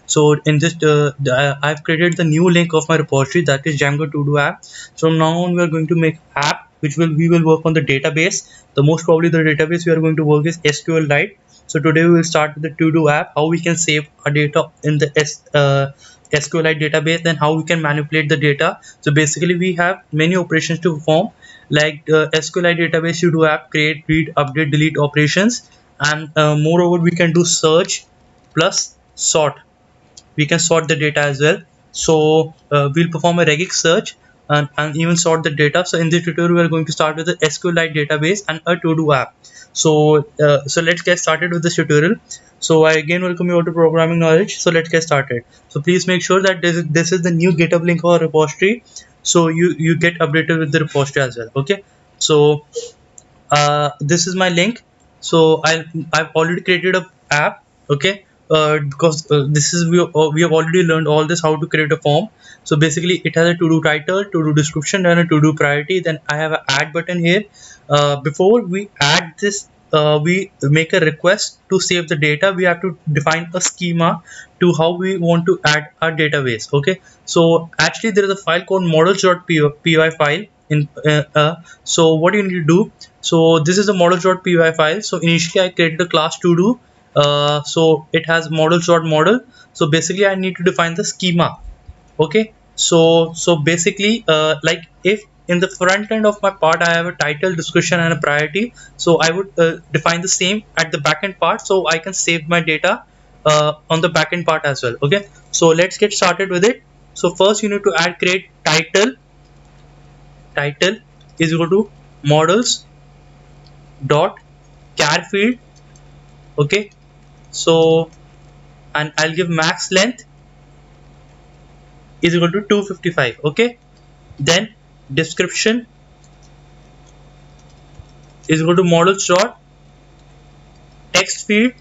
So in this, I've created the new link of my repository, that is Django To Do app. So now on we are going to make app which we will work on the database. The most probably the database we are going to work is SQLite. So today we will start with the To Do app, how we can save our data in the SQLite database, and how we can manipulate the data. So basically we have many operations to perform, like SQLite database To Do app, create, read, update, delete operations, and moreover we can do search plus sort. We can sort the data as well. So we'll perform a regex search and even sort the data. So in this tutorial we are going to start with the SQLite database and a to-do app. So let's get started with this tutorial. So I again welcome you all to Programming Knowledge. So let's get started. So please make sure that this is the new GitHub link or repository, so you get updated with the repository as well. Okay, so this is my link. So I've already created a app. Okay, because this is we have already learned all this, how to create a form. So basically it has a to do title, to do description, and a to do priority. Then I have an add button here. Before we add this, we make a request to save the data. We have to define a schema to how we want to add our database. Okay, so actually there is a file called models.py file in so what you need to do, so this is a models.py file. So initially I created a class to do, so it has models.model. So basically I need to define the schema. Okay, so basically like if in the front end of my part I have a title, description, and a priority, so I would define the same at the backend part, so I can save my data on the backend part as well. Okay, so let's get started with it. So first you need to add create title is equal to models dot char field. Okay, so and I'll give max length is equal to 255. Okay, then description is equal to models dot text field,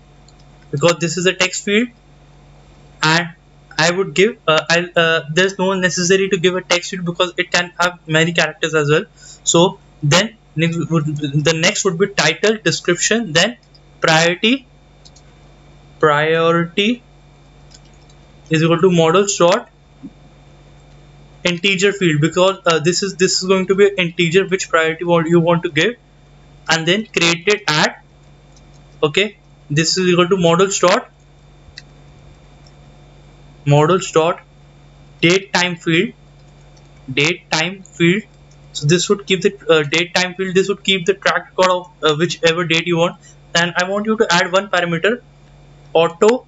because this is a text field, and I would give there's no necessary to give a text field because it can have many characters as well. So then the next would be title, description, then priority is equal to models dot integer field, because this is going to be an integer which priority you want to give, and then created at. Okay, this is equal to models dot date time field. So this would keep the date time field, this would keep the track record of whichever date you want. And I want you to add one parameter, auto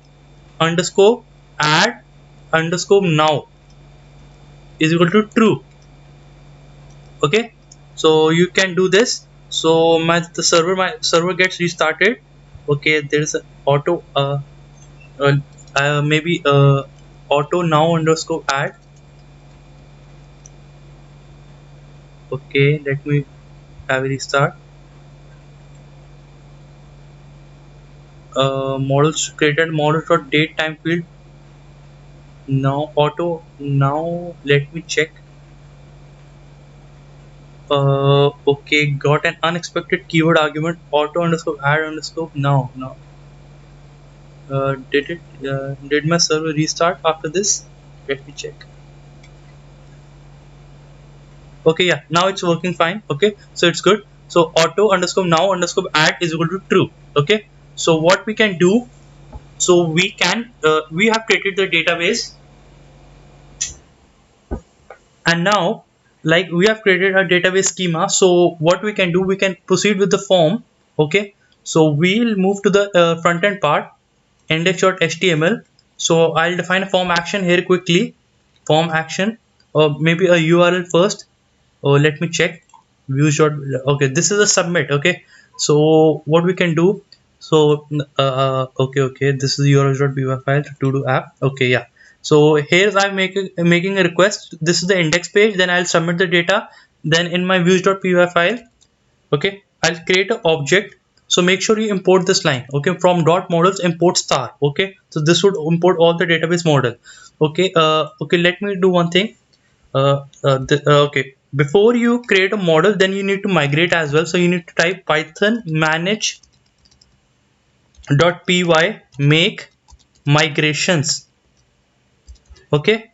underscore add underscore now is equal to true. Okay, so you can do this. So my server gets restarted. Okay, there is an auto maybe auto now underscore add. Okay, let me have a restart. Models created, models dot date time field. Now auto now, let me check. Okay, got an unexpected keyword argument, auto underscore add underscore now. Did my server restart after this? Let me check. Okay, yeah, now it's working fine. Okay, so it's good. So auto underscore now underscore add is equal to true. Okay, so what we can do, so we have created the database, and now like we have created a database schema. So what we can do, we can proceed with the form. Okay, so we'll move to the front end part, index.html. So I'll define a form action here quickly. Form action, or maybe a URL first. Oh, let me check. Views dot, okay, this is a submit. Okay, so what we can do, so okay, this is url.py file to do app. Okay, yeah, so here I'm making a request. This is the index page, then I'll submit the data. Then in my views.py file, okay, I'll create an object. So make sure you import this line. Okay, from dot models import star. Okay, so this would import all the database model. Okay, okay, let me do one thing. Okay, before you create a model, then you need to migrate as well. So you need to type python manage.py make migrations. Okay,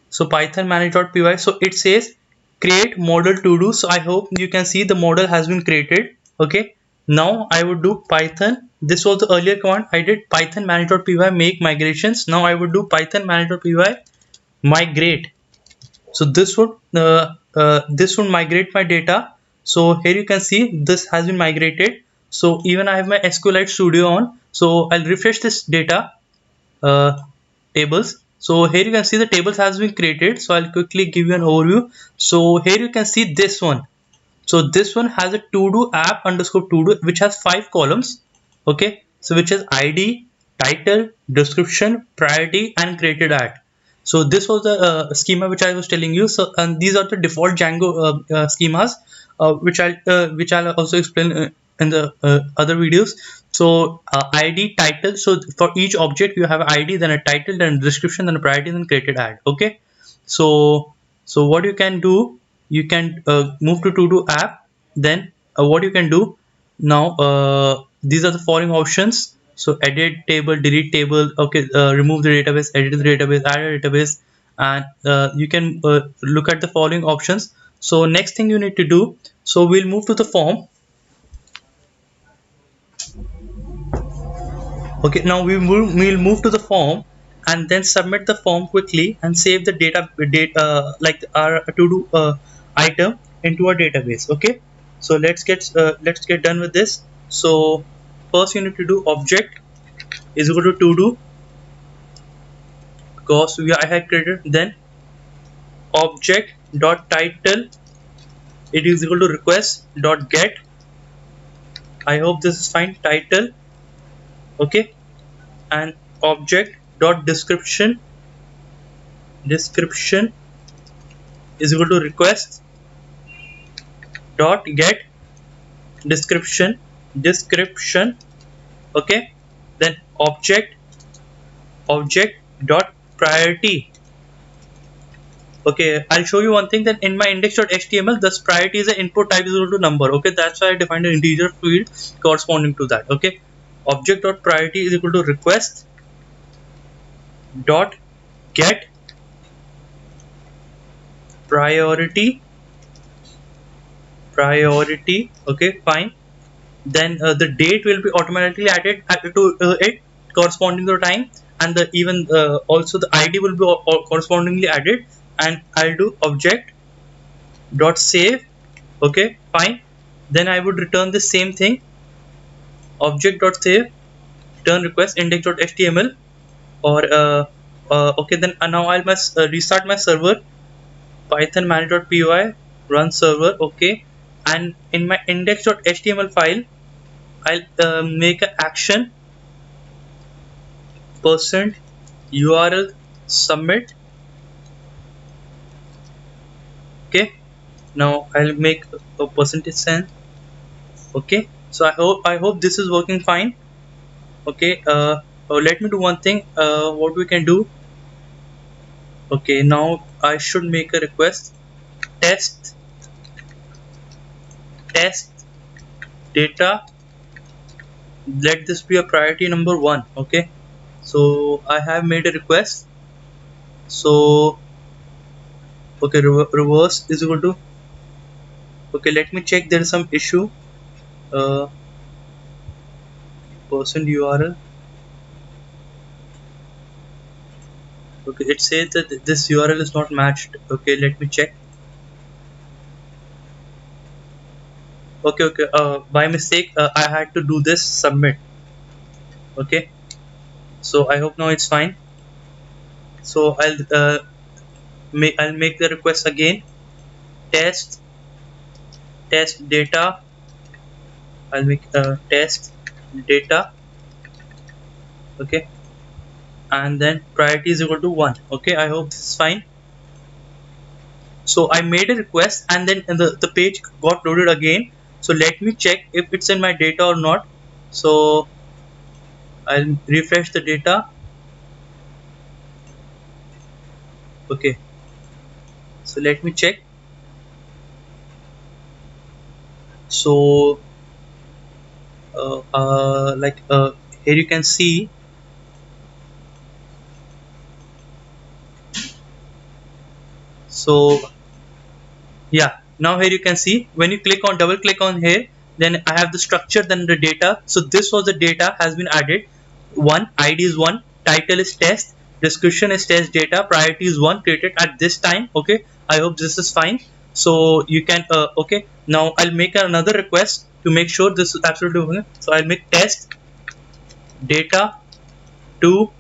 so python manage.py, so it says create model to do. So I hope you can see the model has been created. Okay, now I would do python, this was the earlier command I did, python manage.py make migrations. Now I would do python manage.py migrate. So this would migrate my data. So here you can see this has been migrated. So even I have my SQLite Studio on, so I'll refresh this data uh, tables. So here you can see the tables has been created. So I'll quickly give you an overview. So here you can see this one. So this one has a to do app underscore to do, which has 5 columns. Okay, so which is ID, title, description, priority, and created at. So this was the schema which I was telling you. So and these are the default Django schemas, which I'll also explain in the other videos. So ID, title. So for each object you have ID, then a title, then a description, then a priority, then created at. Okay, so what you can do, you can move to do app. Then what you can do now, these are the following options. So edit table, delete table, okay, remove the database, edit the database, add a database, and you can look at the following options. So next thing you need to do, so we'll move to the form. Okay, now we'll move to the form and then submit the form quickly and save the data like our to do item into a database. Okay, so let's get done with this. So first you need to do object is equal to do, because I had created, then object dot title, it is equal to request dot get. I hope this is fine, title. Okay, and object dot description is equal to request dot get description. Okay, then object dot priority. Okay, I'll show you one thing, that in my index.html this priority is an input type is equal to number. Okay, that's why I defined an integer field corresponding to that. Okay, object dot priority is equal to request dot get priority. Okay, fine. Then the date will be automatically added to it corresponding to the time, and the even also the ID will be correspondingly added. And I'll do object dot save. Okay, fine. Then I would return the same thing, object dot save return request index.html, or okay, then now I must restart my server, python manage.py run server. Okay, and in my index.html file I'll make an action percent URL submit. Okay, now I'll make a percentage send. Okay, so I hope this is working fine. Okay, let me do one thing, what we can do. Okay, now I should make a request, test data, let this be a priority number 1. Okay, so I have made a request. So okay, reverse is equal to, okay, let me check, there is some issue. uh, Percent URL. Okay, it says that this URL is not matched. Okay, let me check. Okay, by mistake I had to do this submit. Okay, so I hope now it's fine. So I'll make the request again, test data. I'll make test data. Okay, and then priority is equal to 1. Okay, I hope this is fine. So I made a request and then the page got loaded again. So let me check if it's in my data or not. So I'll refresh the data. Okay, so let me check. So like here you can see So yeah, now here you can see when you click on double click on here, then I have the structure, then the data. So this was the data has been added. One id is one, title is test, description is test data, priority is one, created at this time. Okay, I hope this is fine. So you can okay, now I'll make another request to make sure this is absolutely okay. So I'll make test data to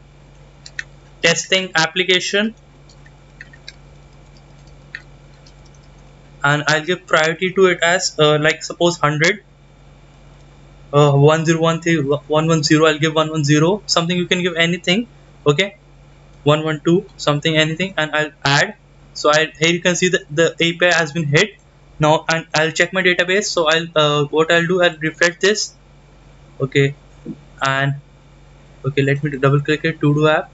testing application, and I'll give priority to it as like suppose 100, 1013 110. I'll give 110 something, you can give anything. Okay, 112 something, anything, and I'll add. So I here you can see that the API has been hit now, and I'll check my database. So I'll what I'll do, I'll refresh this. Okay, and okay, let me double click it to do app.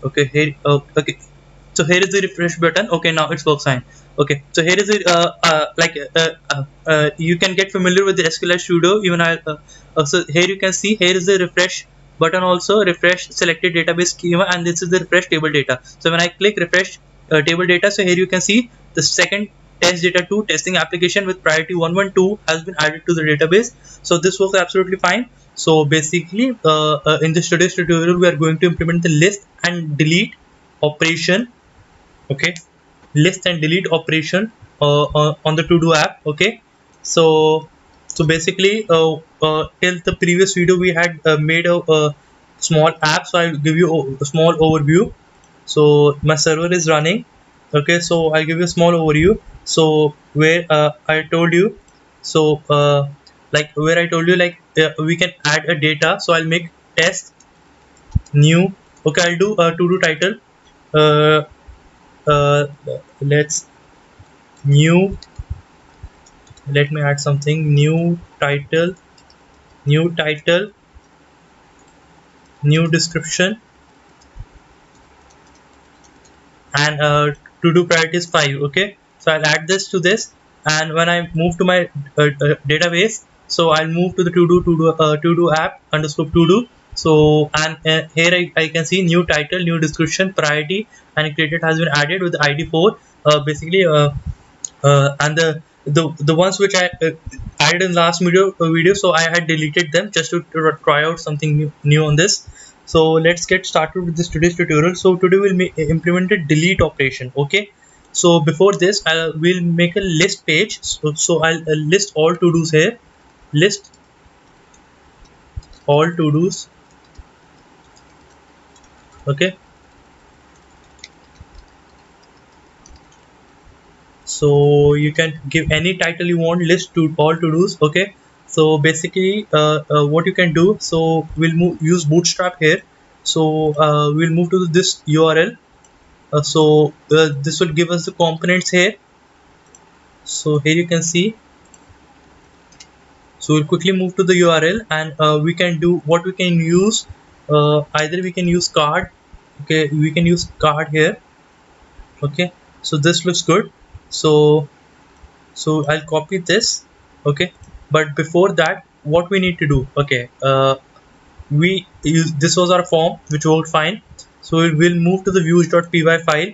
Okay, here okay, so here is the refresh button. Okay, now it works fine. Okay, so here is the you can get familiar with the SQL Studio. Even so here you can see here is the refresh button, also refresh selected database schema, and this is the refresh table data. So when I click refresh table data, so here you can see the second test data 2 testing application with priority 112 has been added to the database. So this works absolutely fine. So basically in this today's tutorial we are going to implement the list and delete operation. Okay, list and delete operation on the to do app. Okay, so basically till the previous video we had made a small app. So I'll give you a small overview. So my server is running. Okay, so I'll give you a small overview. So where I told you, so like where I told you, like we can add a data. So I'll make test new. Okay, I'll do a to do title. uh, uh, let's new, let me add something, new title, new description, and to do priority is 5. Okay, so I'll add this to this, and when I move to my database, so I'll move to the to do app underscore to do. So and here I can see new title, new description, priority, and created has been added with id 4. Basically and the ones which I added in last video, so I had deleted them just to try out something new on this. So let's get started with this today's tutorial. So today we'll implement a delete operation. Okay, so before this we'll make a list page. So I'll list all to dos here, list all to dos. Okay, so you can give any title you want, list to all to dos. Okay, so basically what you can do, so we'll use bootstrap here. So we'll move to this URL. This will give us the components here. So here you can see, so we'll quickly move to the URL, and we can do what we can use. Either we can use card. Okay, we can use card here. Okay, so this looks good. So I'll copy this. Okay, but before that what we need to do, okay, we use, this was our form which worked fine. So we'll move to the views.py file.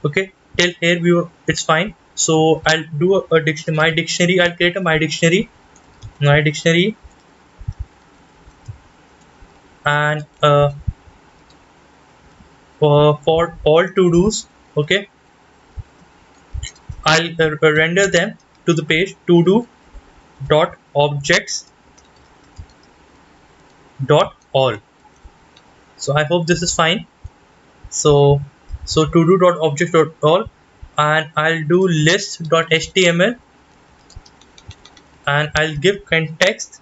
Okay, till here it's fine. So I'll do a dictionary, my dictionary. I'll create a my dictionary, and for all to dos. Okay, I'll render them to the page to do dot objects dot all. So I hope this is fine. So to do dot object dot all, and I'll do list dot html, and I'll give context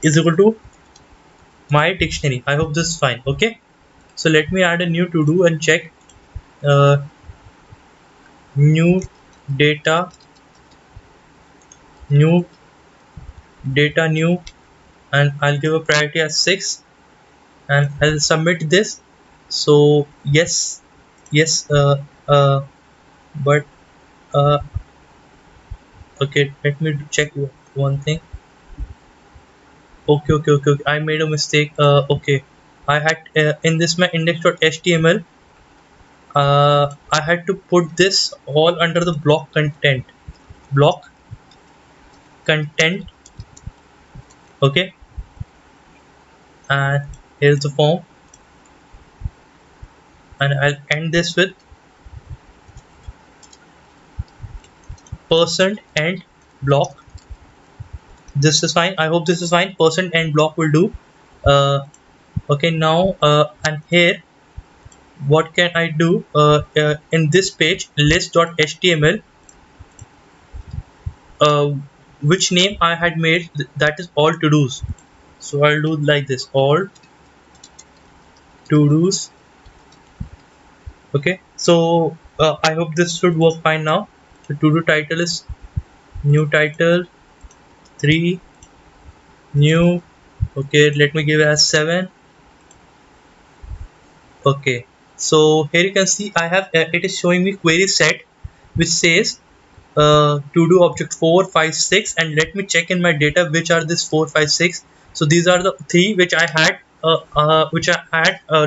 is equal to my dictionary. I hope this is fine. Okay, so let me add a new to do and check new data, new data new, and I'll give a priority as 6, and I'll submit this. So yes, but okay, let me check one thing. Okay, I made a mistake. Okay, I had in this my index.html, I had to put this all under the block content. Okay, and here's the form, and I'll end this with percent and block. This is fine. I hope this is fine. Percent and block will do. uh, okay, now and here what can I do? In this page list.html, uh, which name I had made, that is all to dos. So I'll do like this, all to dos. Okay, so I hope this should work fine now. The to do title is new title 3 new. Okay, let me give it as 7. Okay, so here you can see I have it is showing me query set which says to do object 4 5 6, and let me check in my data which are this 4 5 6. So these are the three which I had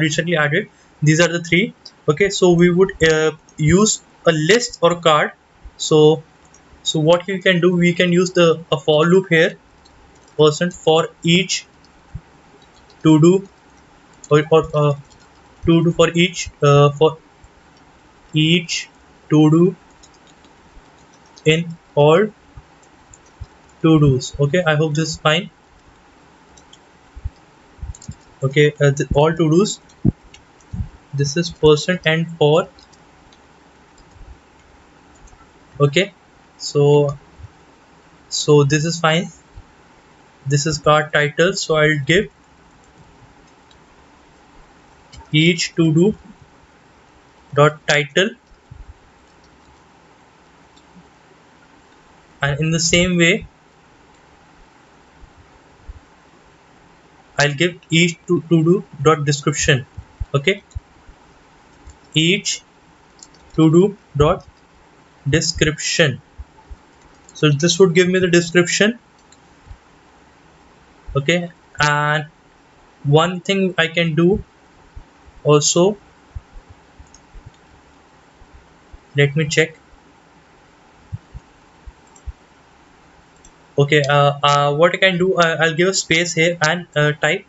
recently added. These are the three. Okay, so we would use a list or a card. So what we can do, we can use the a for loop here, percent for each to do, or to do for each to do in all to do's. Okay, I hope this is fine. Okay, all to do's, this is percent and for. Okay, so this is fine. This is card title, so I'll give each to do dot title, and in the same way I'll give each to do dot description. Okay, each to do dot description. So this would give me the description. Okay, and one thing I can do also, let me check. Okay, what I can do, I'll give a space here and type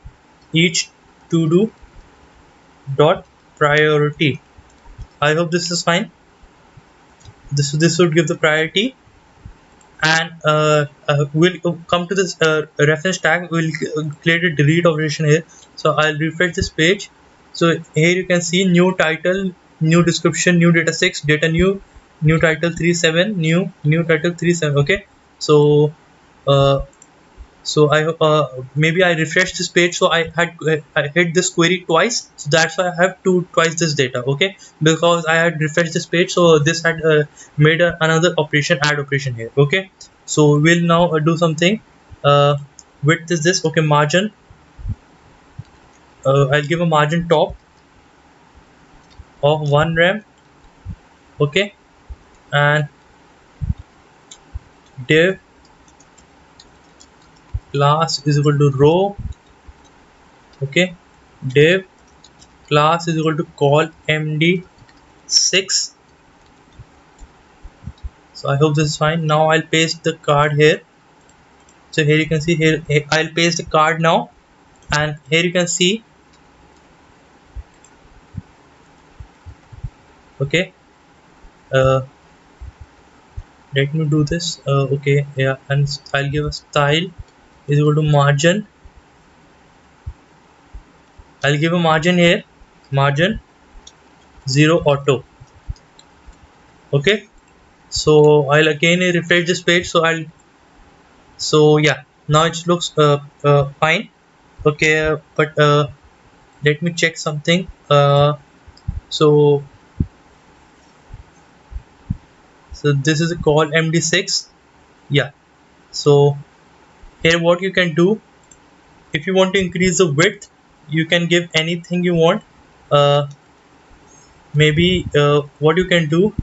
each to do dot priority. I hope this is fine. This would give the priority, and we'll come to this reference tag. We'll create a delete operation here. So I'll refresh this page. So here you can see new title, new description, new data 6, data new title 37, new title 37. Okay, so uh, maybe I refreshed this page, so I hit this query twice, so that's why I have twice this data. Okay, because I had refreshed this page, so this had made another operation, add operation here. Okay, so we'll now do something. Width is this. Okay, margin, I'll give a margin top of 1 rem. Okay, and div class is equal to row. Okay, div class is equal to call md6. So I hope this is fine. Now I'll paste the card here. So here you can see, here I'll paste the card now, and here you can see. Okay, uh, let me do this. Okay, yeah, and I'll give a style is equal to margin. I'll give a margin here, margin 0 auto. Okay, so I'll again refresh this page. So yeah, now it looks fine. Okay, but let me check something. So this is a call md6. Yeah, so here what you can do, if you want to increase the width, you can give anything you want. Maybe what you can do,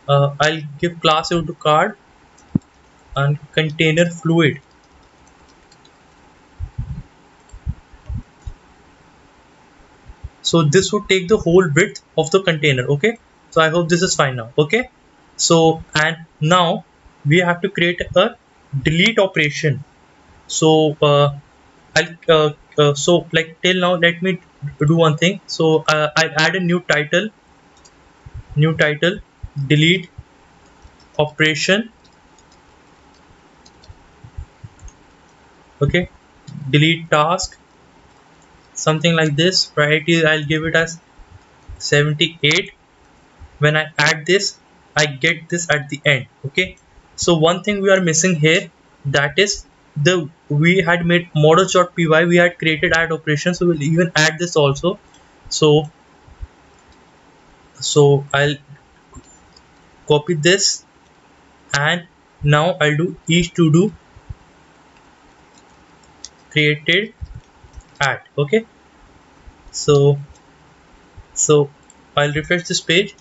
I'll give class equal to card and container fluid. So this would take the whole width of the container. Okay, so I hope this is fine now. Okay, so and now we have to create a delete operation. So so like till now, let me do one thing. So I'll add a new title, delete operation. Okay, delete task, something like this. Priority I'll give it as 78. When I add this, I get this at the end. Okay, so one thing we are missing here, that is the we had made models.py, we had created add operation, so we'll even add this also. So I'll copy this, and now I'll do each to do created add. Okay, so so I'll refresh this page.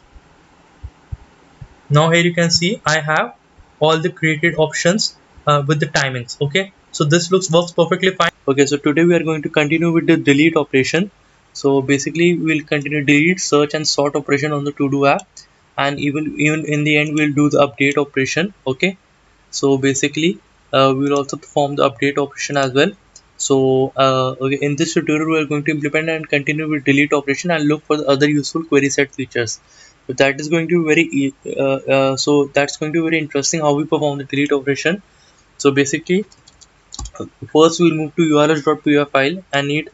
Now here you can see I have all the created options with the timings. Okay, so this works perfectly fine. Okay, so today we are going to continue with the delete operation. So basically we'll continue delete, search and sort operation on the to do app, and even in the end we'll do the update operation. Okay, so basically we will also perform the update operation as well. So okay, in this tutorial we are going to implement and continue with delete operation and look for the other useful query set features. So that is going to be so that's going to be very interesting how we perform the delete operation. So basically first we'll move to urls.py file and need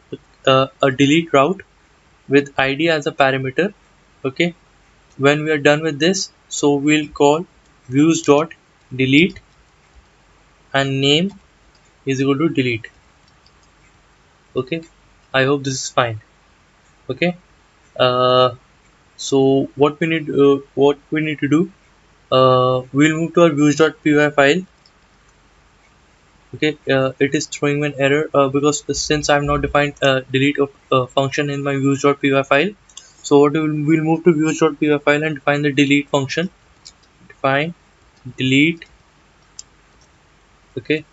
a delete route with id as a parameter. Okay, when we are done with this, so we'll call views.delete and name is equal to delete. Okay, I hope this is fine. Okay, uh, so what we need to do, we'll move to our views.py file. Okay, it is throwing an error because since I have not defined delete of function in my views.py file. So what we'll move to views.py file and define the delete function. Define delete. Okay,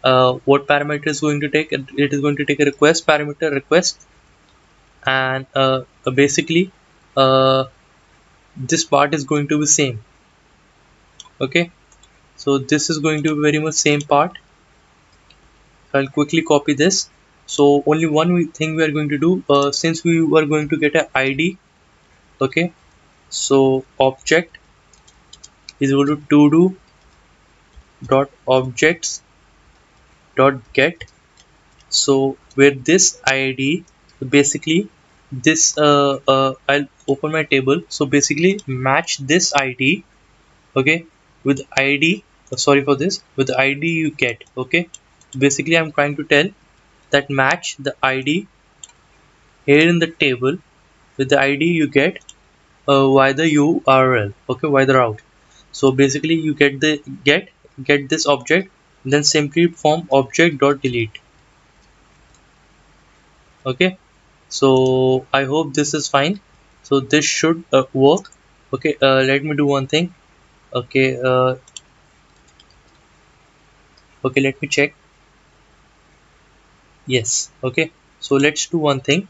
what parameter is going to take? It is going to take a request parameter, request, and basically uh, this part is going to be same. Okay, so this is going to be very much same part. I'll quickly copy this. So only one thing we are going to do, since we were going to get an ID. Okay, so object is equal to do dot objects dot get. So with this ID, basically this I'll open my table. So basically match this ID. Okay, with ID, sorry for this, with the ID you get. Okay, basically I'm trying to tell that match the ID here in the table with the ID you get by the URL. Okay, by the route. So basically you get this object, then simply perform object dot delete. Okay, so I hope this is fine. So this should work. Okay, let me do one thing. Okay, okay, let me check. Yes. Okay, so let's do one thing.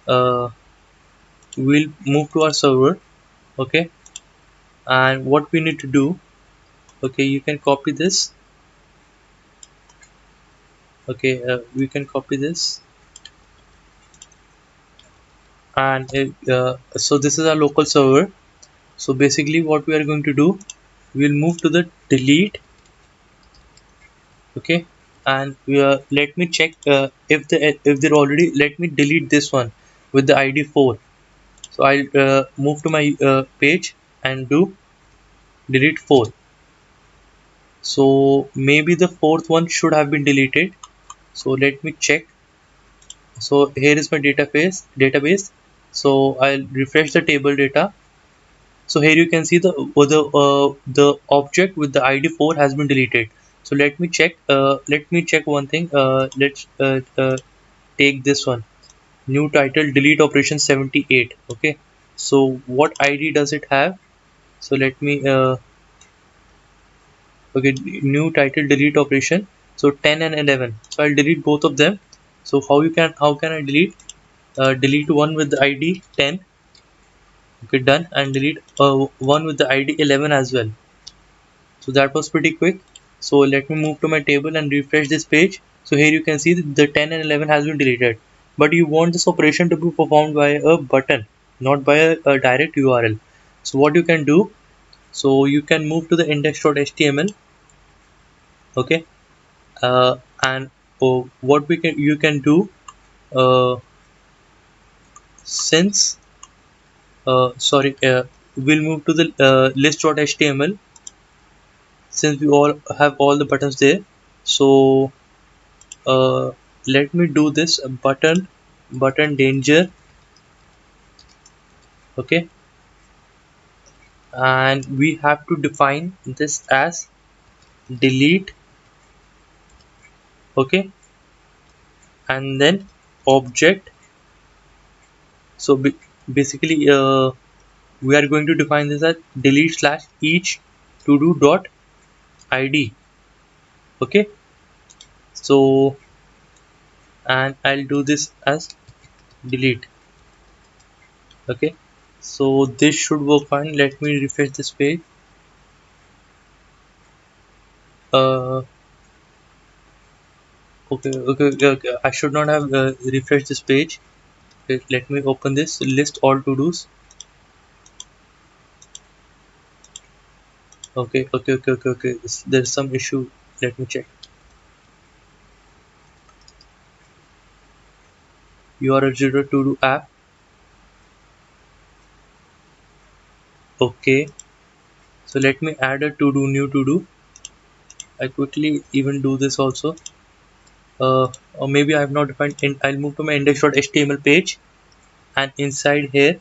uh, we'll move to our server. Okay, and what we need to do, okay, you can copy this. Okay, we can copy this, and so this is our local server. So basically what we are going to do, we'll move to the delete. Okay, and let me check if they're already, let me delete this one with the ID 4. So I'll move to my page and do delete 4. So maybe the fourth one should have been deleted. So let me check. So here is my database. So I'll refresh the table data. So here you can see the object with the ID 4 has been deleted. So let me check. Let me check one thing. Let's take this one. New title delete operation 78. Okay. So what ID does it have? So let me okay, new title delete operation. So 10 and 11. So I'll delete both of them. So how can I delete? delete one with the id 10. Okay, done. And delete one with the id 11 as well. So that was pretty quick. So let me move to my table and refresh this page. So here you can see that the 10 and 11 has been deleted, but you want this operation to be performed by a button, not by a direct url. So what you can do, so you can move to the index.html. Okay, and what we can you can do, uh, since sorry we'll move to the list.html, since we all have all the buttons there. So uh, let me do this button danger. Okay, and we have to define this as delete. Okay, and then object. So basically we are going to define this as delete slash each to do dot id. Okay, so and I'll do this as delete. Okay, so this should work fine. Let me refresh this page. uh okay, I should not have refreshed this page. Okay, let me open this list all to dos. Okay. There's some issue. Let me check. URL 0 to do app. Okay, so let me add a to do new to do. I quickly even do this also. Or maybe I have not defined. I'll move to my index.html page, and inside here,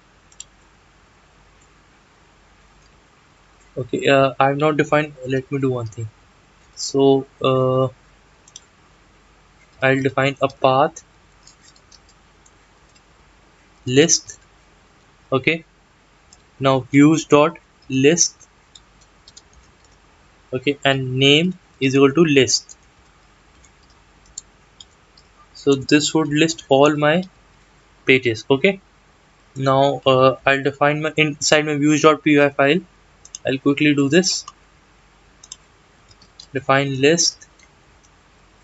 okay, I have not defined. Let me do one thing. So I'll define a path list. Okay, now views dot list. Okay, and name is equal to list. So this would list all my pages. Okay, now I'll define my inside my views.py file. I'll quickly do this. Define list,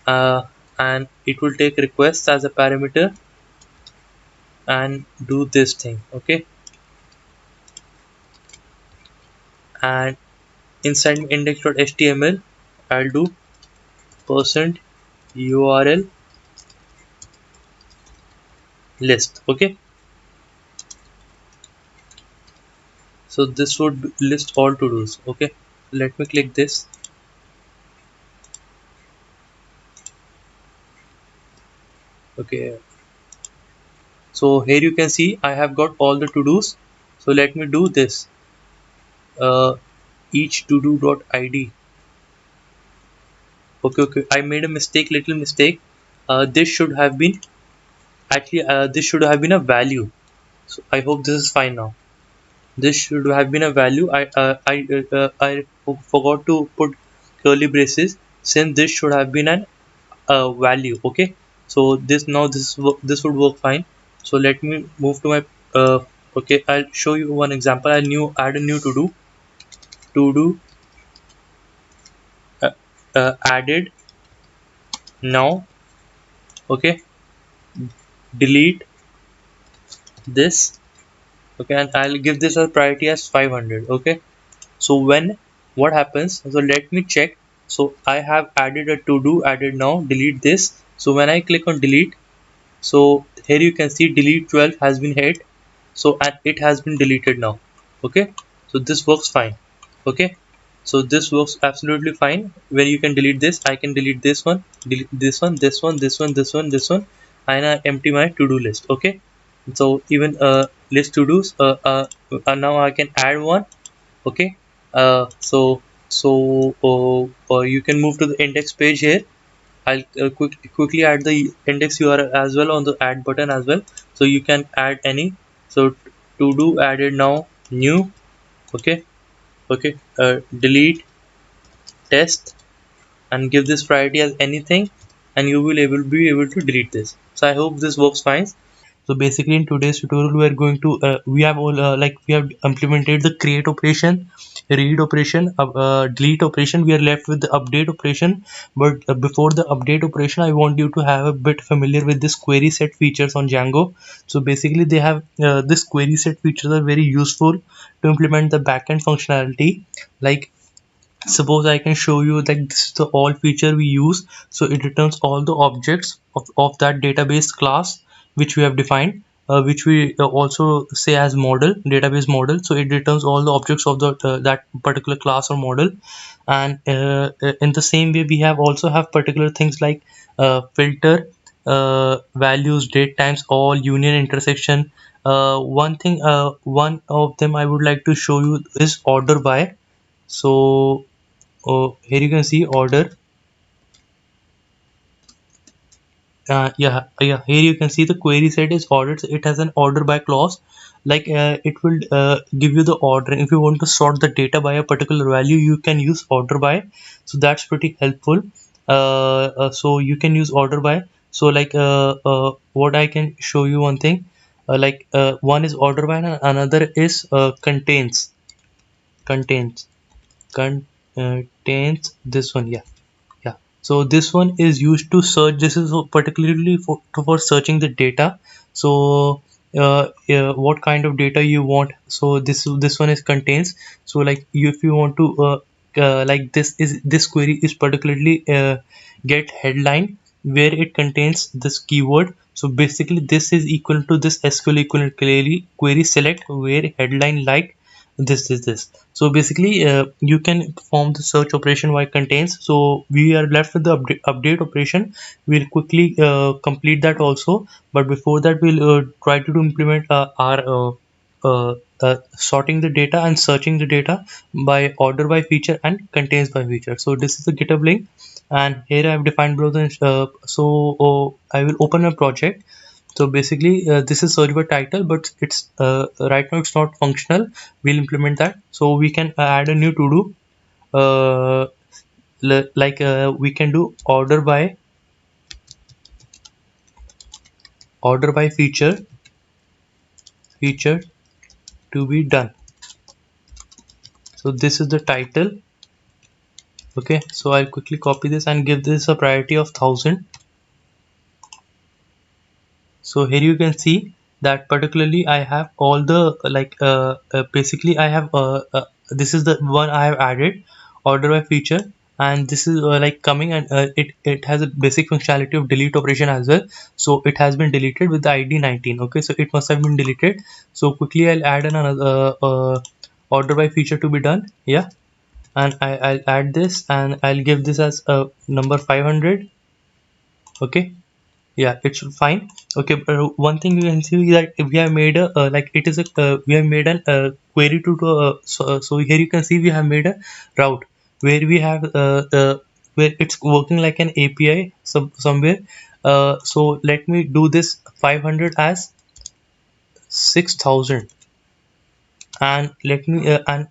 and it will take requests as a parameter and do this thing. Okay, and inside my index.html I'll do percent url list. Okay, so this would list all to dos. Okay, let me click this. Okay, so here you can see I have got all the to dos. So let me do this, uh, each to do dot id. Okay, I made a mistake, little mistake. This should have been actually this should have been a value. So I hope this is fine now. This should have been a value. I forgot to put curly braces, since this should have been an value. Okay, so this would work fine. So let me move to my okay, I'll show you one example. I'll add a new to do added now. Okay, delete this. Okay, and I'll give this a priority as 500. Okay, so when what happens, so let me check. So I have added a to do added now, delete this. So when I click on delete, so here you can see delete 12 has been hit. So and it has been deleted now. Okay, so this works fine. Okay, so this works absolutely fine. When you can delete this, I can delete this one, delete this one, and I empty my to-do list. Okay, so even list to-dos, now I can add one. Okay, you can move to the index page here. I'll quickly add the index URL as well on the add button as well, so you can add any. So to do added now, new. Okay, delete test and give this priority as anything, and you will be able to delete this. So I hope this works fine. So basically in today's tutorial we are going to we have all we have implemented the create operation, read operation, delete operation. We are left with the update operation. But before the update operation, I want you to have a bit familiar with this query set features on Django. So basically they have this query set features are very useful to implement the backend functionality. Like suppose I can show you that this is the all feature we use. So it returns all the objects of that database class which we have defined, which we also say as model, database model. So it returns all the objects of the that particular class or model. And in the same way we have also have particular things like filter, values, date, times, all, union, intersection. One of them I would like to show you is order by. So here you can see order. Yeah, here you can see the query set is ordered. So it has an order by clause. It will give you the order. If you want to sort the data by a particular value, you can use order by. So that's pretty helpful. So you can use order by. So what I can show you one thing. One is order by and another is contains contains this one. Yeah, so this one is used to search. This is particularly for searching the data. So what kind of data you want. So this one is contains. So if you want to this query is particularly get headline where it contains this keyword. So basically this is equal to this SQL equivalent query select where headline like this. So basically you can perform the search operation by contains. So we are left with the update operation. We'll quickly complete that also, but before that we'll try to implement our sorting the data and searching the data by order by feature and contains by feature. So this is the GitHub link, and here I have defined below the I will open a project. So basically this is search by title, but it's right now it's not functional. We'll implement that. So we can add a new to do, we can do order by feature to be done. So this is the title. Okay, so I'll quickly copy this and give this a priority of 1000. So here you can see that particularly I have all the basically I have this is the one I have added, order by feature, and this is coming, and it has a basic functionality of delete operation as well. So it has been deleted with the ID 19. Okay, so it must have been deleted. So quickly I'll add another order by feature to be done. Yeah, and I'll add this and I'll give this as number 500. Okay, yeah, it's fine. Okay, one thing you can see that we have made a it is a we have made an query so here you can see we have made a route where we have where it's working like an API somewhere. So let me do this 500 as 6000, and let me and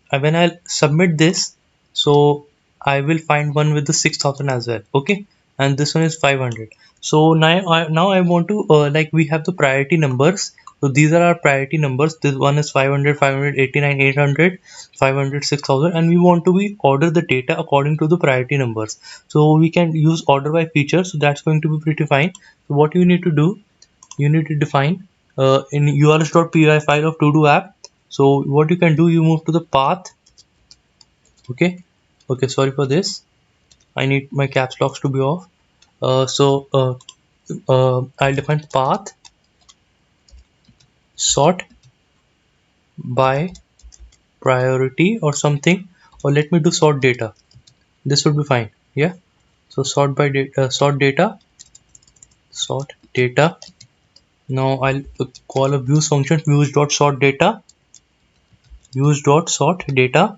when I submit this, so I will find one with the 6000 as well. Okay, and this one is 500. So now I want to we have the priority numbers. So these are our priority numbers. This one is 500, 589, 800, 500, 6000, and we want to be order the data according to the priority numbers. So we can use order by feature. So that's going to be pretty fine. So what you need to do, you need to define in urls.py file of to-do app. So what you can do, you move to the path. Okay, sorry for this, I need my caps locks to be off. I'll define path sort by priority or something, or let me do sort data. This would be fine. Yeah, so sort by data, sort data. Now I'll call a views function, views.sort data, views.sort data,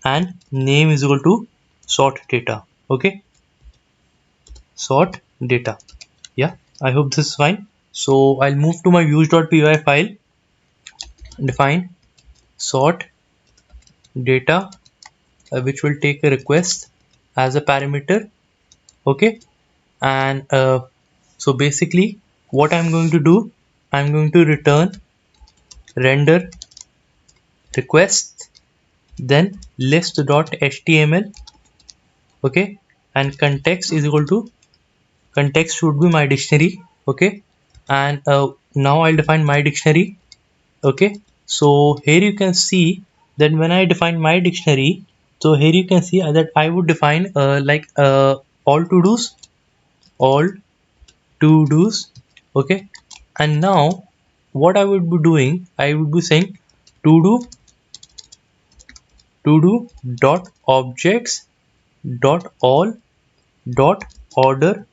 and name is equal to sort data. Okay, sort data. Yeah, I hope this is fine. So I'll move to my views.py file, define sort data, which will take a request as a parameter. Okay, and so basically what I'm going to do, I'm going to return render request, then list.html, okay, and context is equal to, context should be my dictionary, okay, and now I'll define my dictionary, okay. So here you can see that when I define my dictionary, so here you can see that I would define all to do's, all to do's, okay. And now what I would be doing, I would be saying to do dot objects dot all dot order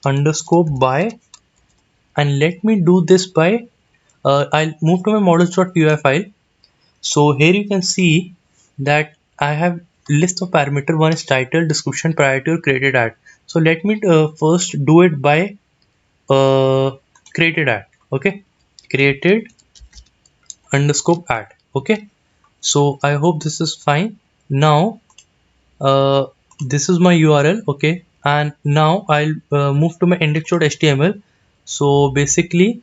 underscore by, and let me do this by I'll move to my models.py file. So here you can see that I have list of parameter. One is title, description, priority, or created ad. So let me first do it by uh, created ad, okay, created underscore ad, okay. So I hope this is fine. Now uh, this is my URL, okay, and now I'll move to my index.html. So basically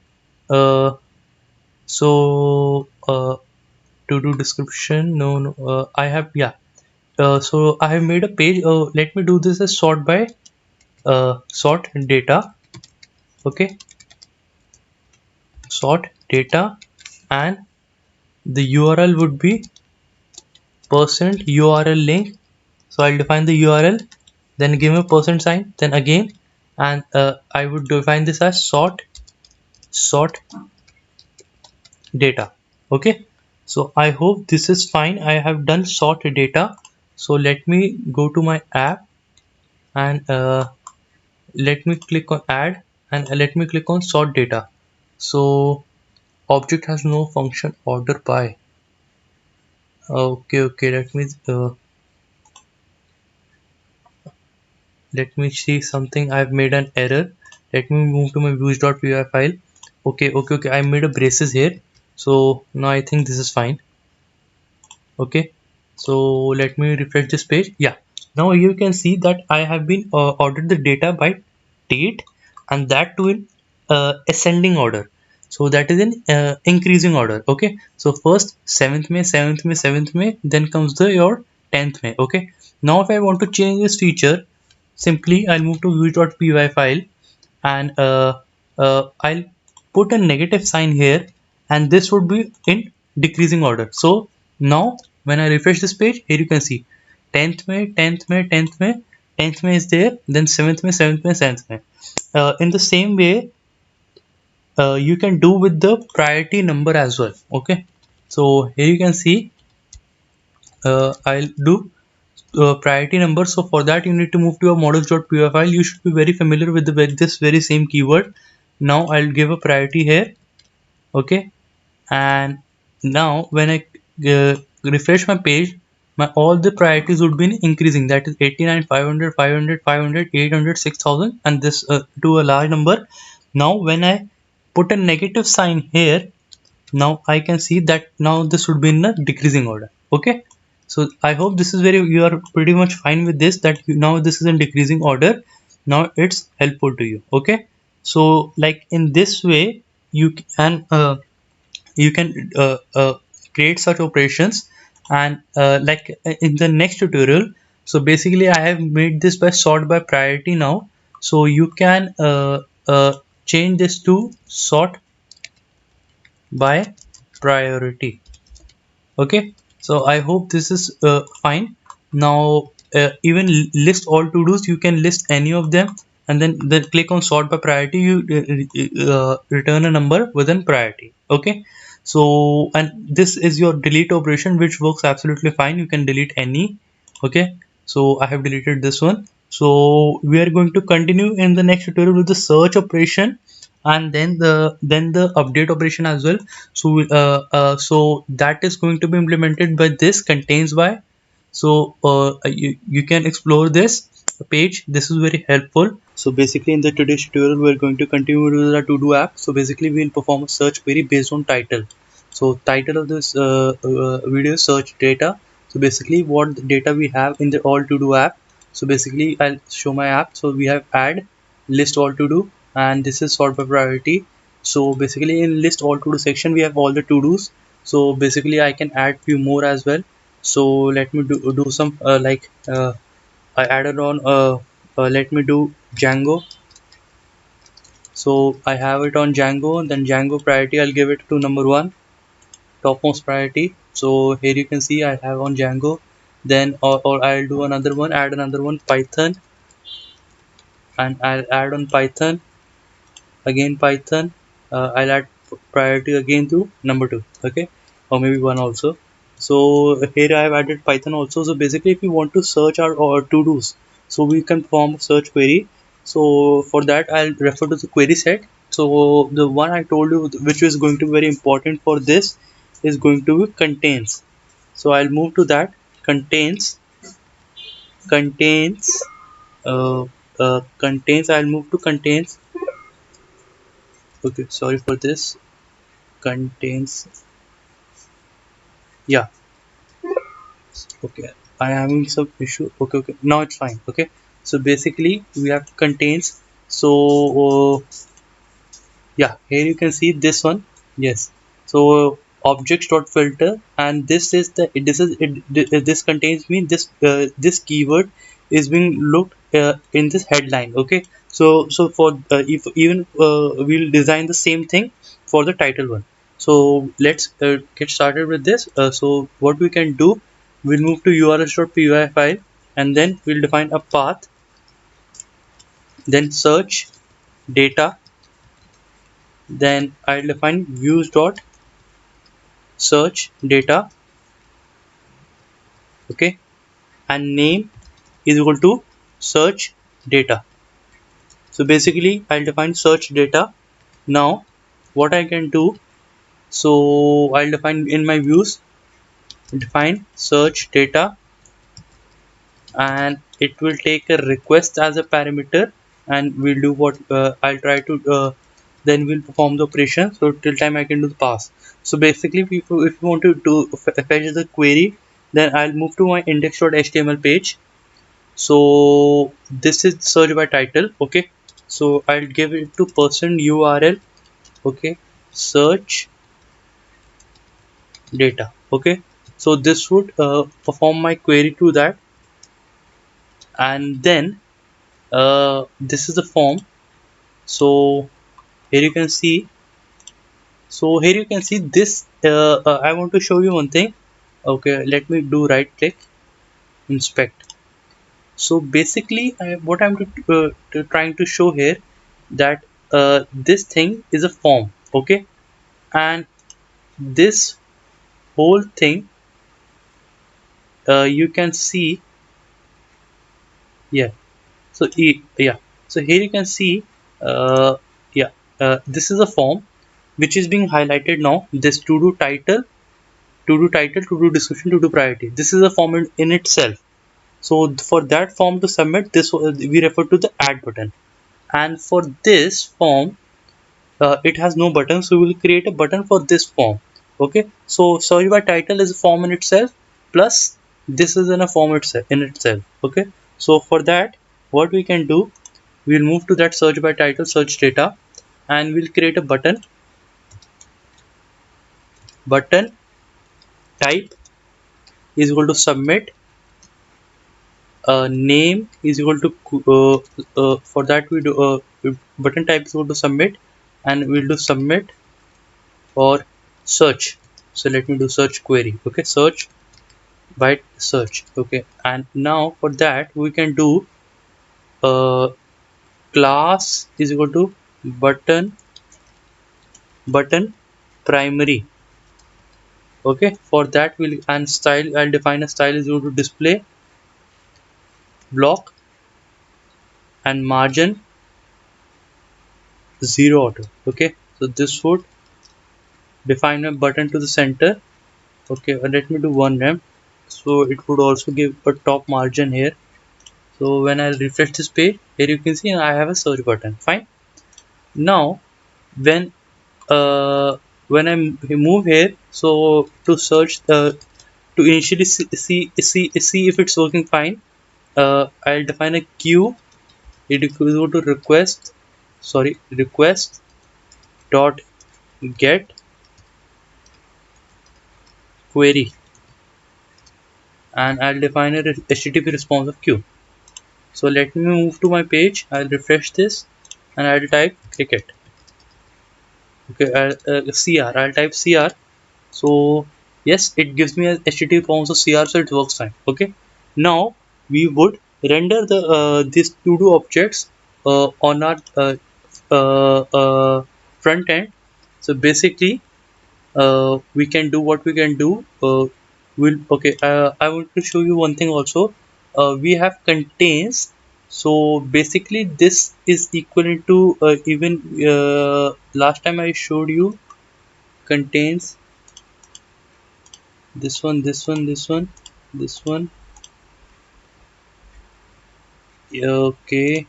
uh, so to do description, no, I have, yeah, so I have made a page. Let me do this as sort by sort data, okay, sort data, and the URL would be percent URL link. So I'll define the URL, then give a percent sign, then again, and I would define this as sort data, okay. So I hope this is fine. I have done sort data. So let me go to my app, and let me click on add, and let me click on sort data. So object has no function order by, okay, let me see something. I've made an error. Let me move to my views.py file. Okay, I made a braces here. So now I think this is fine, okay. So let me refresh this page. Yeah, now you can see that I have been ordered the data by date, and that too in ascending order. So that is in increasing order, okay. So first 7th May, 7th May, 7th May, then comes the your 10th May, okay. Now if I want to change this feature, simply I'll move to views.py file, and I'll put a negative sign here, and this would be in decreasing order. So now when I refresh this page, here you can see 10th May, 10th May, 10th May, 10th May is there, then 7th May, 7th May, 7th May. In the same way, you can do with the priority number as well, okay. So here you can see I'll do priority number. So for that you need to move to your models.py file. You should be very familiar with this very same keyword. Now I'll give a priority here, okay. And now when I refresh my page, my all the priorities would be increasing. That is 89, 500, 500, 500, 800, 6000, and this to a large number. Now when I put a negative sign here, now I can see that now this would be in a decreasing order, okay. So I hope this is very, you are pretty much fine with this, that now this is in decreasing order. Now it's helpful to you, okay. So like in this way you can create such operations, and in the next tutorial, so basically I have made this by sort by priority now. So you can change this to sort by priority, okay. So I hope this is fine. Now even list all to do's, you can list any of them, and then click on sort by priority. You return a number within priority, okay. So and this is your delete operation, which works absolutely fine. You can delete any, okay. So I have deleted this one. So we are going to continue in the next tutorial with the search operation, and then the update operation as well. So so that is going to be implemented by this contains by. So you can explore this page. This is very helpful. So basically in the today's tutorial we're going to continue with the to do app. So basically we'll perform a search query based on title. So title of this video is search data. So basically what data we have in the all to do app. So basically I'll show my app. So we have add list all to do, and this is sort by priority. So basically in list all to do section we have all the to dos. So basically I can add few more as well. So let me do some I added on let me do Django. So I have it on Django, then Django priority I'll give it to number one, topmost priority. So here you can see I have on Django, then or I'll do another one, add another one Python, and I'll add on Python, again Python. I'll add priority again to number two, okay, or maybe one also. So here I have added Python also. So basically if you want to search our to dos, so we can form a search query. So for that I'll refer to the query set. So the one I told you which is going to be very important for this is going to be contains. So I'll move to that contains uh, contains. I'll move to contains. Okay, sorry for this. Contains, yeah, okay, I am having some issue. Okay, now it's fine. Okay, so basically we have contains. So yeah, here you can see this one. Yes, so objects dot filter, and this is the this contains me this keyword is being looked in this headline. Okay, so for if even we'll design the same thing for the title one. So let's get started with this. So what we can do, we'll move to urls.py file, and then we'll define a path, then search data, then I'll define views dot search data, okay, and name is equal to search data. So basically I'll define search data. Now what I can do, so I'll define in my views, define search data, and it will take a request as a parameter, and we'll do what I'll try to then we'll perform the operation. So till time I can do the pass. So basically if you want to do fetch the query, then I'll move to my index.html page. So this is search by title. Okay, so I'll give it to person URL, okay, search data. Okay, so this would perform my query to that, and then this is the form. So here you can see, this I want to show you one thing. Okay, let me do right click, inspect. So basically what I'm trying to show here, that this thing is a form, okay, and this whole thing you can see, yeah, so yeah, so here you can see, yeah, this is a form which is being highlighted now. This to do title, to do description, to do priority, this is a form in itself. So for that form to submit this, we refer to the add button, and for this form it has no button, so we will create a button for this form. Okay, so search by title is a form in itself, plus this is in a form itself. Okay, so for that what we can do, we'll move to that search by title, search data, and we'll create a button type is equal to submit, name is equal to for that we do button type is equal to submit, and we'll do submit or search. So let me do search query. Okay, search by search. Okay, and now for that we can do class is equal to button primary. Okay, for that we'll, and style, I'll define a style is equal to display block and margin 0 auto. Okay, so this would define a button to the center. Okay, let me do one rem. So it would also give a top margin here. So when I refresh this page, here you can see I have a search button. Fine. Now when when I move here, so to search to initially see if it's working fine, I'll define a queue. It equals to request sorry, request dot get query, and I'll define a HTTP responsive queue. So let me move to my page. I'll refresh this and I'll type cricket. Okay, CR. I'll type CR. So yes, it gives me a HTTP responsive CR, so it works fine. Okay. Now we would render the these to-do objects on our front end. So basically, we can do what we can do. I want to show you one thing also. We have contains. So basically this is equivalent to even last time I showed you contains this one. Okay,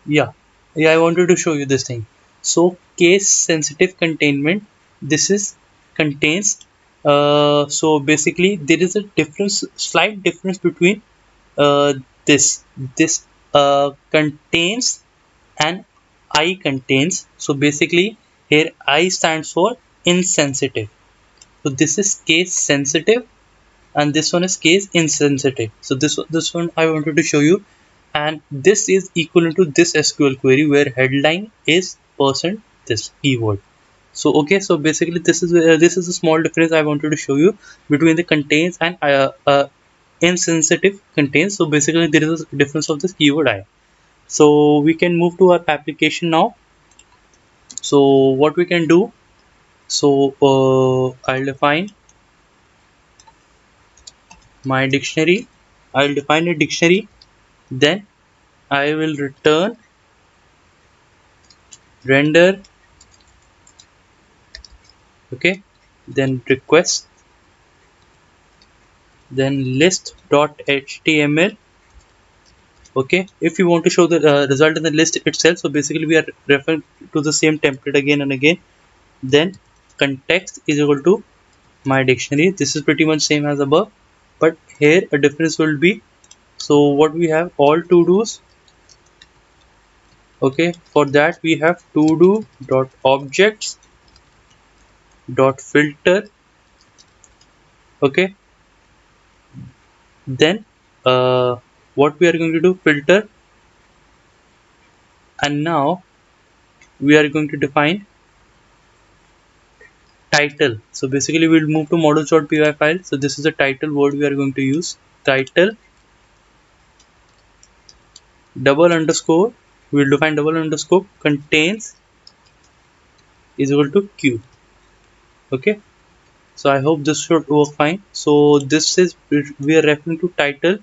yeah, yeah, I wanted to show you this thing. So case sensitive containment, this is contains. So basically there is a difference, slight difference between uh, this this contains and I contains. So basically here I stands for insensitive, so this is case sensitive and this one is case insensitive. So this one I wanted to show you, and this is equivalent to this SQL query where headline is percent this keyword. So okay, so basically this is a small difference I wanted to show you between the contains and insensitive contains. So basically there is a difference of this keyword I. So we can move to our application now. So what we can do, so I'll define my dictionary. I'll define a dictionary, then I will return render. Okay, then request, then list.html. Okay, if you want to show the result in the list itself, so basically we are referring to the same template again and again. Then context is equal to my dictionary. This is pretty much same as above, but here a difference will be, so what we have all to do's. Okay, for that we have to do dot objects dot filter. Okay, then what we are going to do, filter, and now we are going to define title. So basically we'll move to models.py file. So this is the title word we are going to use. Title double underscore, we'll define double underscore contains is equal to q. Okay, so I hope this should work fine. So this is, we are referring to title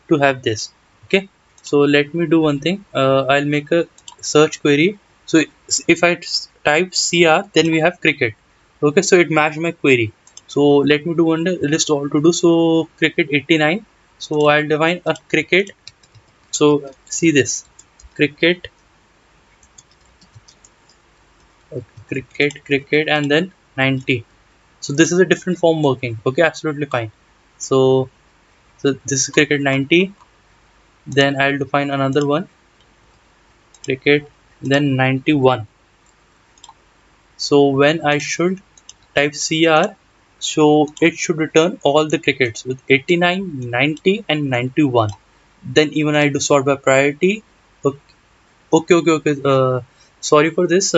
to have this. Okay, so let me do one thing. I'll make a search query. So if I type CR, then we have cricket. Okay, so it matched my query. So let me do one list all to do. So cricket 89. So I'll define a cricket. So see this cricket, cricket, and then 90. So this is a different form working. Okay, absolutely fine. So this is cricket 90. Then I'll define another one, cricket, then 91. So when I should type CR, so it should return all the crickets with 89, 90, and 91. Then even I do sort by priority. Okay, okay. Sorry for this.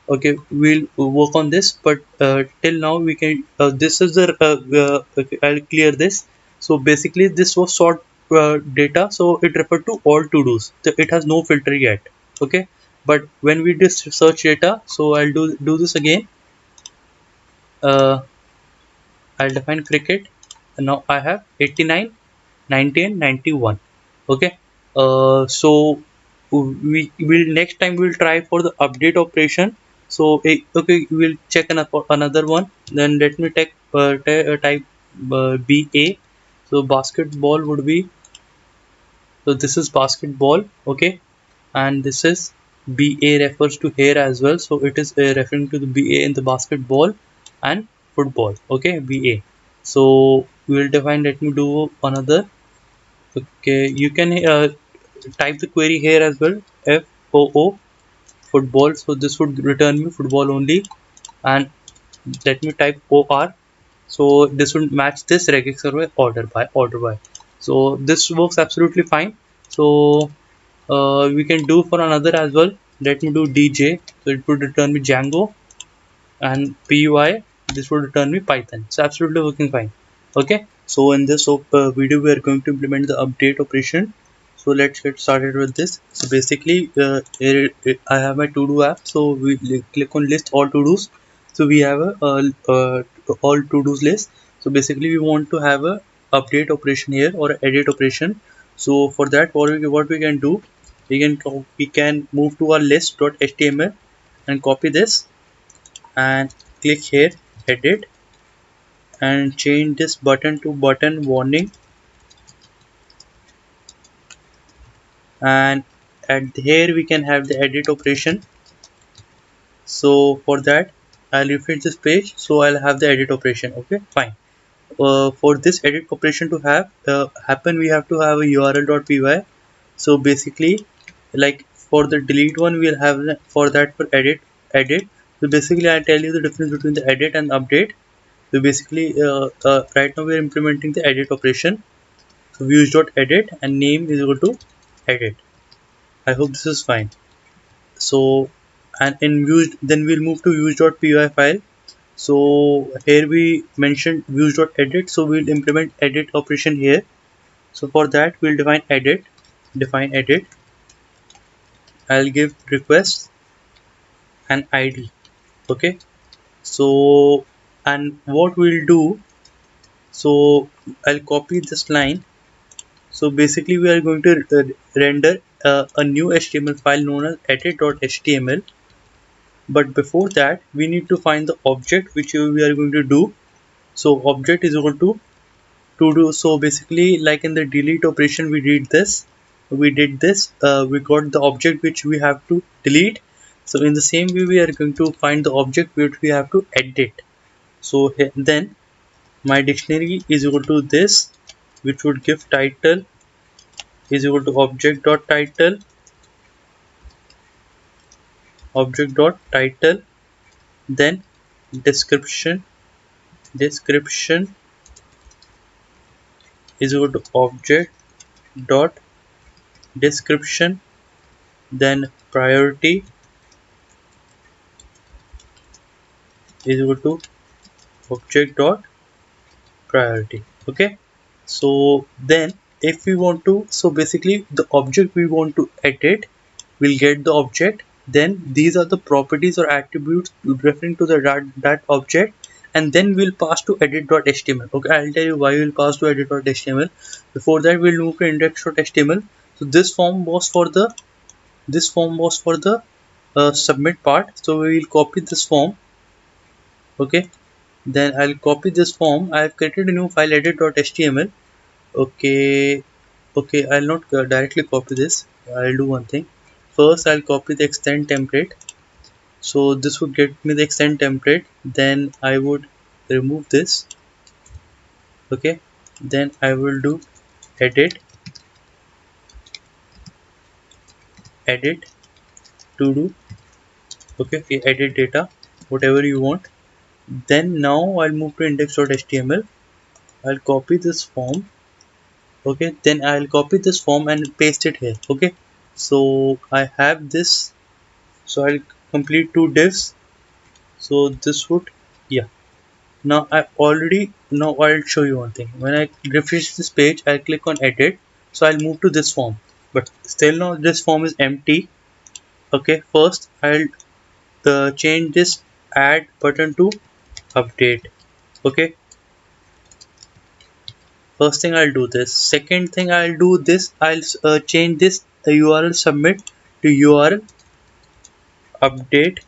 Okay, we'll work on this, but till now we can. This is the. Okay, I'll clear this. So basically, this was sort data, so it referred to all to dos. So it has no filter yet. Okay, but when we just search data, so I'll do this again. I'll define cricket, and now I have 89, 90, and 91. Okay, so we will next time we'll try for the update operation. So okay, we'll check another one. Then let me type type BA. So basketball would be, so this is basketball. Okay, and this is BA refers to here as well. So it is referring to the BA in the basketball and football. Okay, BA. So we will define. Let me do another. Okay, you can type the query here as well, FOO football. So this would return me football only, and let me type OR. So this would match this regex server order by. So this works absolutely fine. So we can do for another as well. Let me do DJ. So it would return me Django, and py, this would return me Python. So absolutely working fine. Okay, so in this video we are going to implement the update operation. So let's get started with this. So basically I have my to do app, so we click on list all to dos. So we have a all to dos list. So basically we want to have a update operation here, or edit operation. So for that, what we can do, we can move to our list.html and copy this and click here, edit, and change this button to button warning, and at here we can have the edit operation. So for that I'll refresh this page, so I'll have the edit operation. Okay, fine. For this edit operation to have happen, we have to have a url.py. So basically, like for the delete one, we'll have for that for edit. So basically I'll tell you the difference between the edit and update. So basically right now we are implementing the edit operation. So views.edit and name is equal to edit. I hope this is fine. So, and in views, then we'll move to views.py file. So here we mentioned views.edit, so we'll implement edit operation here. So for that we'll define edit. I'll give request and id. Okay, so and what we'll do, so I'll copy this line. So basically we are going to render a new HTML file known as edit.html. But before that we need to find the object which we are going to do. So object is equal to do. So basically, like in the delete operation we did this, we got the object which we have to delete. So in the same way we are going to find the object which we have to edit. So then my dictionary is equal to this, which would give title is equal to object.title, then description is equal to object dot description, then priority is equal to object dot priority. Okay, so then if we want to, so basically the object we want to edit will get the object, then these are the properties or attributes referring to the that object, and then we'll pass to edit.html. Okay, I'll tell you why we'll pass to edit.html. Before that we'll move to index.html. So this form was for the submit part, so we will copy this form. Okay, then I'll copy this form. I have created a new file, edit.html. Okay, I'll not directly copy this. I'll do one thing. First I'll copy the extend template. So this would get me the extend template. Then I would remove this. Okay, then I will do edit to do. Okay, edit data, whatever you want. Then now I'll move to index.html. I'll copy this form. Okay, then I'll copy this form and paste it here. Okay, so I have this, so I'll complete two divs. So this would, yeah, now I'll show you one thing. When I refresh this page, I'll click on edit, so I'll move to this form, but still now this form is empty. Okay, first I'll change this add button to update. Okay, first thing I'll do this. Second thing I'll do this, I'll change this URL submit to URL update.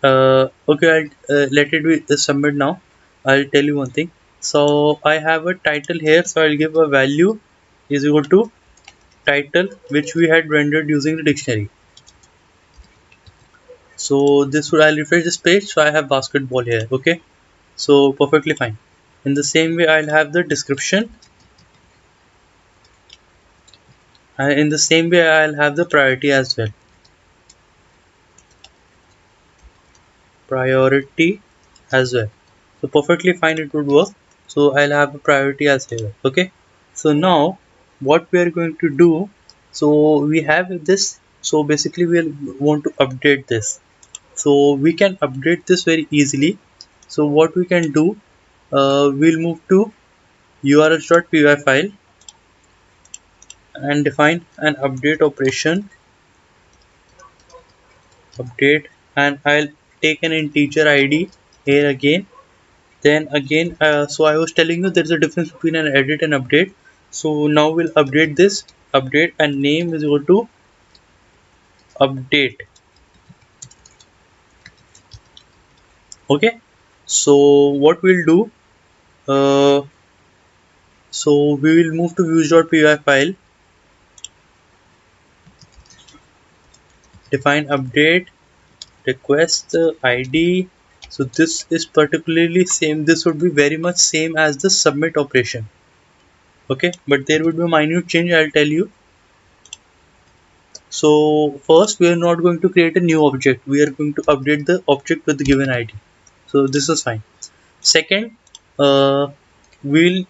Okay, I'll let it be submit now. I'll tell you one thing. So I have a title here, so I'll give a value is equal to title which we had rendered using the dictionary. So this would, I'll refresh this page, so I have basketball here. Okay, so perfectly fine. In the same way I'll have the description. And in the same way, I'll have the priority as well. Priority as well. So perfectly fine, it would work. So I'll have a priority as well. Okay. So now what we are going to do, so we have this. So basically we'll want to update this. So we can update this very easily. So what we can do, we'll move to urls.py file and define an update operation. Update, and I'll take an integer id here again. Then again, so I was telling you there is a difference between an edit and update. So now we'll update this. Update and name is equal to update. Okay. So what we'll do, uh, so we will move to views.py file, define update, request id. So this is particularly same. This would be very much same as the submit operation. Okay, but there would be a minute change. I'll tell you. So first we are not going to create a new object. We are going to update the object with the given ID. So this is fine. Second, we'll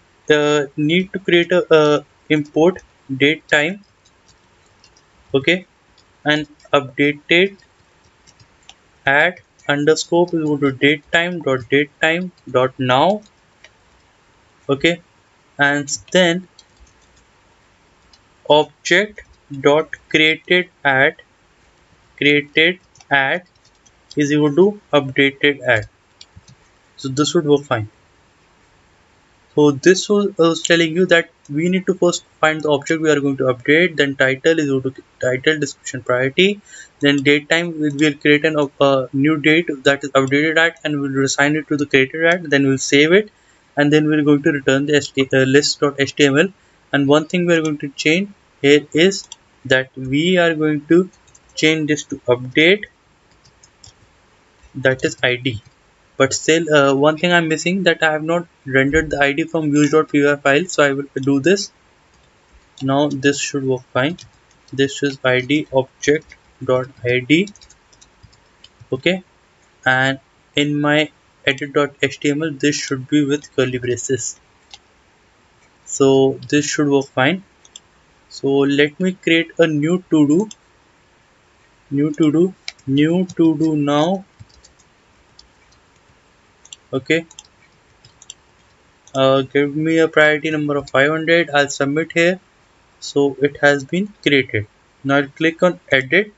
need to create a import date time. Okay, and updated add underscore we go to date time dot now. Okay, and then object dot created add is equal to updated add. So this would work fine. So this was telling you that we need to first find the object we are going to update, then title is equal to title description priority, then date time will create an new date that is updated at and we'll assign it to the created at, then we'll save it, and then we're going to return the list.html. And one thing we're going to change here is that we are going to change this to update, that is id. But still, one thing I'm missing, that I have not rendered the id from views.py file, so I will do this. Now this should work fine. This is id object.id. Okay, and in my edit.html this should be with curly braces. So this should work fine. So let me create a new to do, new to do now. Okay, give me a priority number of 500. I'll submit here. So it has been created. Now I'll click on edit.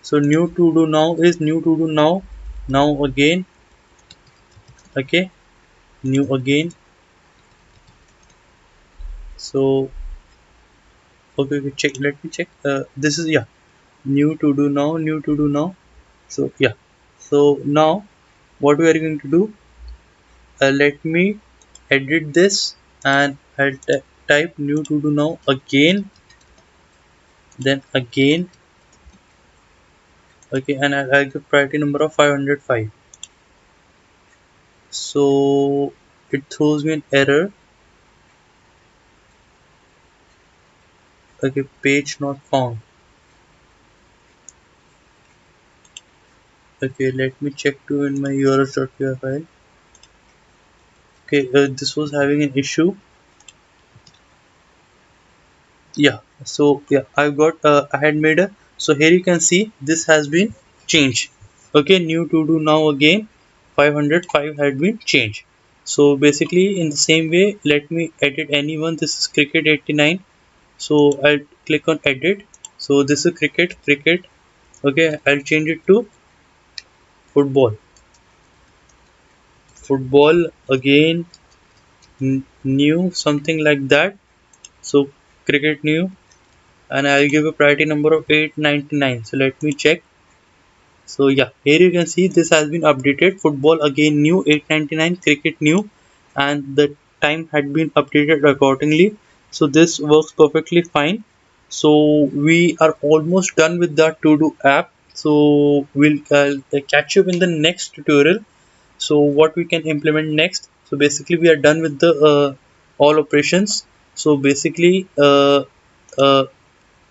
So new to do now is new to do now. Now again. Okay, new again. So okay, check, let me check. This is, yeah, new to do now, new to do now. So yeah, so now what we are going to do, let me edit this, and I'll type new to do now again, then again. Okay, and I'll give priority number of 505. So it throws me an error. Okay, page not found. Okay, let me check to in my urls.py file. Okay, this was having an issue. Yeah, so yeah, I've got I had made a, so here you can see this has been changed. Okay, new to do now again, 505 had been changed. So basically in the same way, let me edit anyone. This is cricket 89. So I'll click on edit. So this is cricket. Okay, I'll change it to football again, new, something like that. So cricket new, and I'll give a priority number of 899. So let me check. So yeah, here you can see this has been updated. Football again new, 899, cricket new, and the time had been updated accordingly. So this works perfectly fine. So we are almost done with the to do app. So we'll catch up in the next tutorial. So what we can implement next, so basically we are done with the all operations. So basically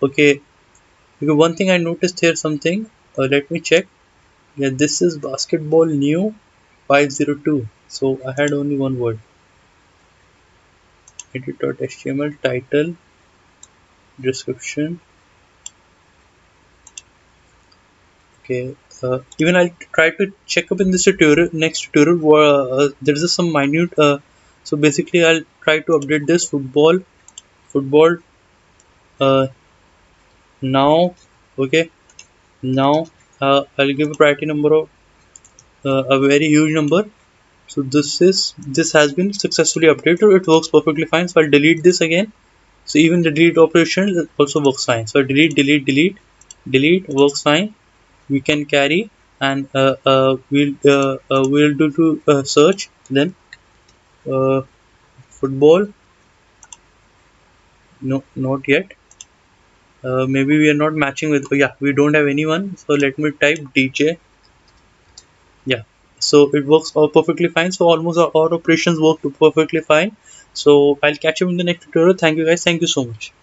Okay, okay, one thing I noticed here, something, let me check. Yeah, this is basketball new 502. So I had only one word. Edit.html, title, description. Okay, even I'll try to check up in this tutorial, next tutorial. There's just some minute. So basically, I'll try to update this football. Uh, now, okay, now I'll give a priority number of a very huge number. So this has been successfully updated. It works perfectly fine. So I'll delete this again. So even the delete operation also works fine. So delete works fine. We can carry, and we'll do to search then uh, football. No, not yet. Maybe we are not matching with. Oh, yeah, we don't have anyone. So let me type DJ. Yeah, so it works all perfectly fine. So almost all operations work perfectly fine. So I'll catch you in the next tutorial. Thank you guys. Thank you so much.